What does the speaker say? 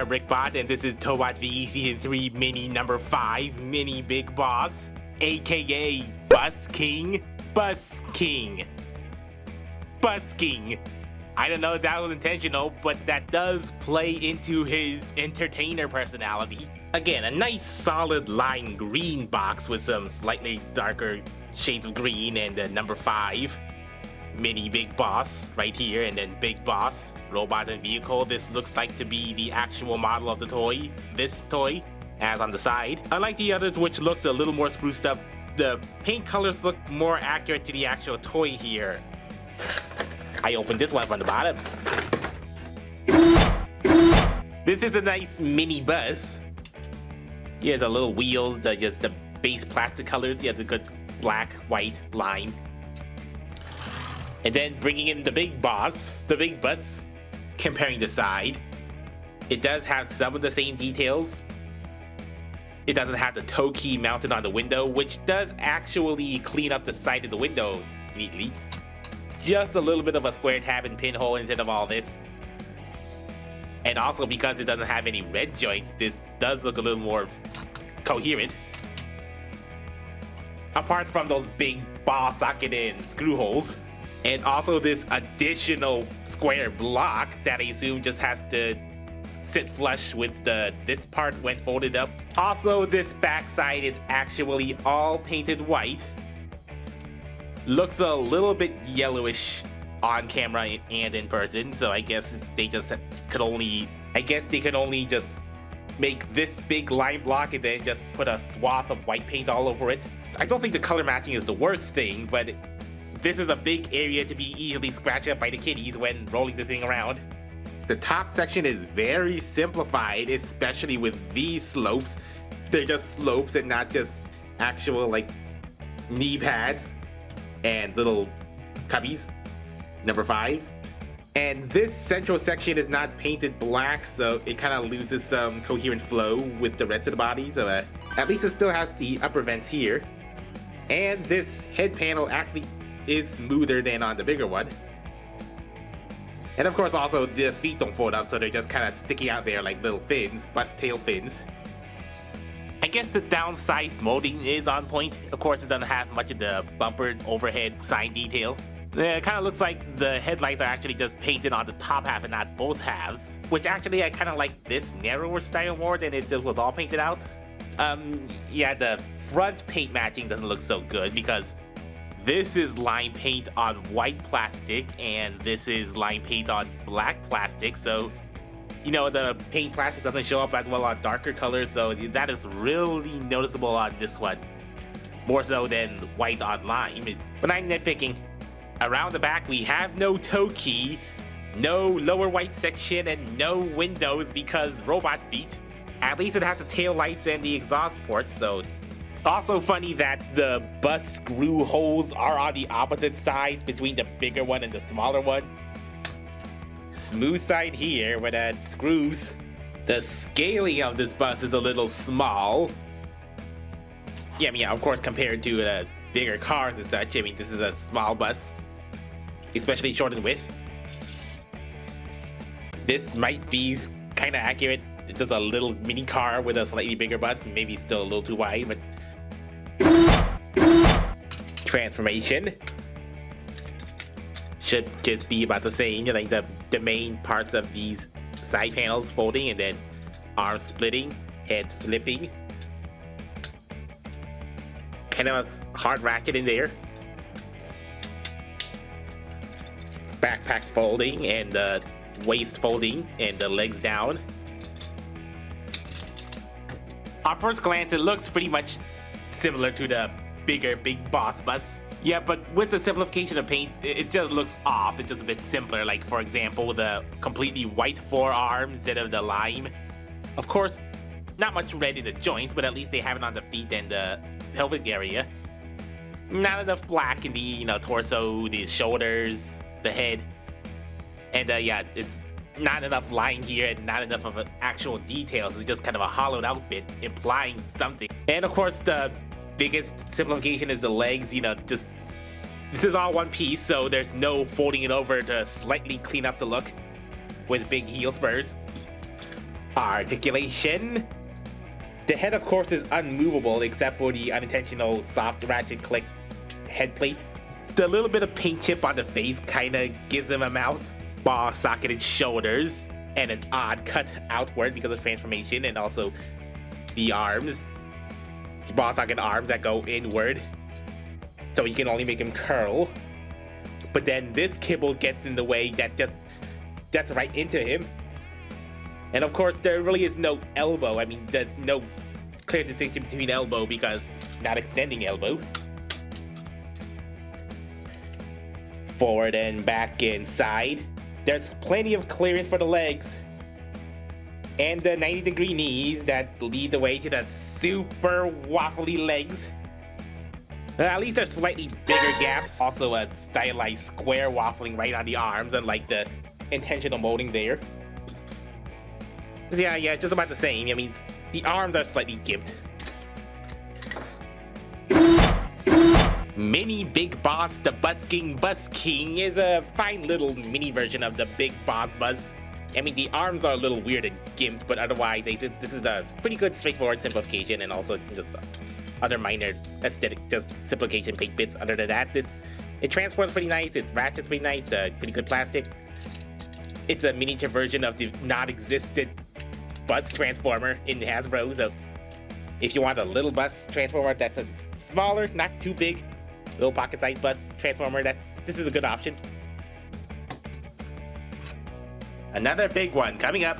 KRBrickBot, and this is Tobot VE Season 3 Mini number 5, Mini Big Boss, aka Bus King. Bus King. Bus King. I don't know if that was intentional, but that does play into his entertainer personality. Again, a nice solid lime green box with some slightly darker shades of green, and the number 5 Mini Big Boss right here, and then Big Boss, robot and vehicle. This looks like to be the actual model of the toy, this toy, as on the side. Unlike the others, which looked a little more spruced up, the paint colors look more accurate to the actual toy here. I opened this one from the bottom. This is a nice mini bus. Here's the little wheels, just the base plastic colors. You have the good black, white line. And then bringing in the big boss, the big bus, comparing the side. It does have some of the same details. It doesn't have the toe key mounted on the window, which does actually clean up the side of the window neatly. Just a little bit of a square tab and pinhole instead of all this. And also because it doesn't have any red joints, this does look a little more coherent. Apart from those big ball socket and screw holes. And also this additional square block that I assume just has to sit flush with this part when folded up. Also, this backside is actually all painted white. Looks a little bit yellowish on camera and in person, so I guess they just could only, just make this big line block and then just put a swath of white paint all over it. I don't think the color matching is the worst thing, but this is a big area to be easily scratched up by the kitties when rolling the thing around. The top section is very simplified, especially with these slopes. They're just slopes and not just actual like knee pads and little cubbies. Number 5. And this central section is not painted black, so it kind of loses some coherent flow with the rest of the body. So at least it still has the upper vents here. And this head panel actually is smoother than on the bigger one. And of course also the feet don't fold up, so they're just kind of sticking out there like little fins, bus tail fins. I guess the downsized molding is on point. Of course it doesn't have much of the bumper overhead sign detail. It kind of looks like the headlights are actually just painted on the top half and not both halves. Which actually I kind of like this narrower style more than it just was all painted out. Yeah, the front paint matching doesn't look so good because this is lime paint on white plastic and this is lime paint on black plastic, so you know the paint plastic doesn't show up as well on darker colors, so that is really noticeable on this one, more so than white on lime. But I'm nitpicking. Around the back we have no toe key, no lower white section, and no windows because robot feet. At least it has the tail lights and the exhaust ports, so. Also funny that the bus screw holes are on the opposite sides between the bigger one and the smaller one. Smooth side here with the screws. The scaling of this bus is a little small. Yeah, I mean, of course, compared to bigger cars and such, I mean, this is a small bus, especially short in width. This might be kind of accurate. It's just a little mini car with a slightly bigger bus, maybe still a little too wide, but transformation should just be about the same. Like the main parts of these side panels folding and then arms splitting, heads flipping. Kind of a hard racket in there. Backpack folding and the waist folding and the legs down. On first glance, it looks pretty much similar to the bigger Big Boss bus. Yeah, but with the simplification of paint, it just looks off. It's just a bit simpler. Like, for example, the completely white forearm instead of the lime. Of course, not much red in the joints, but at least they have it on the feet and the pelvic area. Not enough black in the, torso, the shoulders, the head. And yeah, it's not enough line here and not enough of actual details. It's just kind of a hollowed out bit implying something. And of course the biggest simplification is the legs. Just this is all one piece, so there's no folding it over to slightly clean up the look with big heel spurs. Articulation. The head, of course, is unmovable except for the unintentional soft ratchet click head plate. The little bit of paint chip on the face kinda gives him a mouth. Ball socketed shoulders and an odd cut outward because of transformation, and also the arms. It's ball socket arms that go inward, so you can only make him curl. But then this kibble gets in the way that's right into him. And of course, there really is no elbow. I mean, there's no clear distinction between elbow because not extending elbow. Forward and back inside. There's plenty of clearance for the legs. And the 90-degree knees that lead the way to the super waffly legs. At least there's slightly bigger gaps. Also a stylized square waffling right on the arms, unlike the intentional molding there. Yeah, just about the same. I mean, the arms are slightly gimped. Mini Big Boss, the Buzz King is a fine little mini version of the Big Boss Buzz. I mean, the arms are a little weird and gimped, but otherwise, this is a pretty good straightforward simplification, and also just other minor aesthetic, just simplification big bits. Other than that, it transforms pretty nice, it ratchets pretty nice, pretty good plastic. It's a miniature version of the non-existent Buzz Transformer in Hasbro, so if you want a little Buzz Transformer that's a smaller, not too big, little pocket-sized Buzz Transformer, this is a good option. Another big one coming up.